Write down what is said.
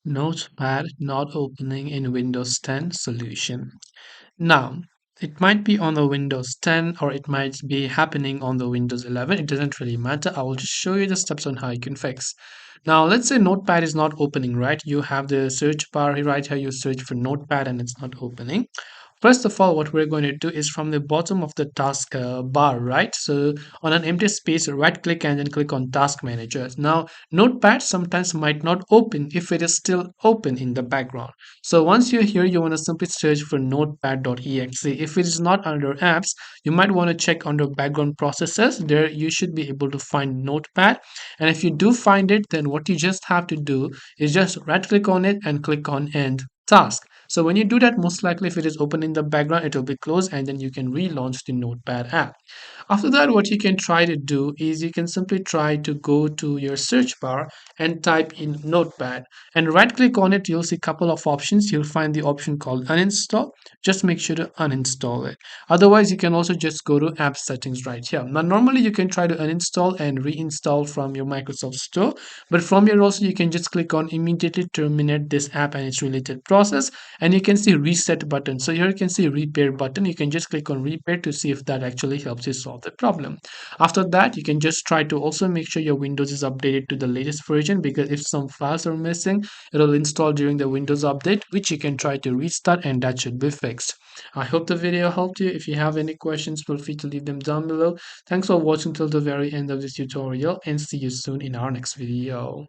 Notepad not opening in Windows 10 solution. Now, it might be on the Windows 10 or it might be happening on the Windows 11. It doesn't really matter. I will just show you the steps on how you can fix. Now, let's say Notepad is not opening, right? You have the search bar right here. You search for Notepad and it's not opening. First of all, what we're going to do is from the bottom of the task bar, right? So on an empty space, right click and then click on Task Manager. Now, Notepad sometimes might not open if it is still open in the background. So once you're here, you want to simply search for notepad.exe. If it is not under apps, you might want to check under background processes. There you should be able to find Notepad. And if you do find it, then what you just have to do is just right click on it and click on End Task. So when you do that, most likely if it is open in the background, it will be closed and then you can relaunch the Notepad app. After that, what you can try to do is you can simply try to go to your search bar and type in Notepad and right click on it. You'll see a couple of options. You'll find the option called uninstall. Just make sure to uninstall it. Otherwise, you can also just go to app settings right here. Now, normally you can try to uninstall and reinstall from your Microsoft Store, but from here also you can just click on immediately terminate this app and its related process, and you can see reset button. So here you can see repair button. You can just click on repair to see if that actually helps you solve the problem. After that, you can just try to also make sure your Windows is updated to the latest version, because if some files are missing, it'll install during the Windows update, which you can try to restart and that should be fixed. I hope the video helped you. If you have any questions, feel free to leave them down below. Thanks for watching till the very end of this tutorial and see you soon in our next video.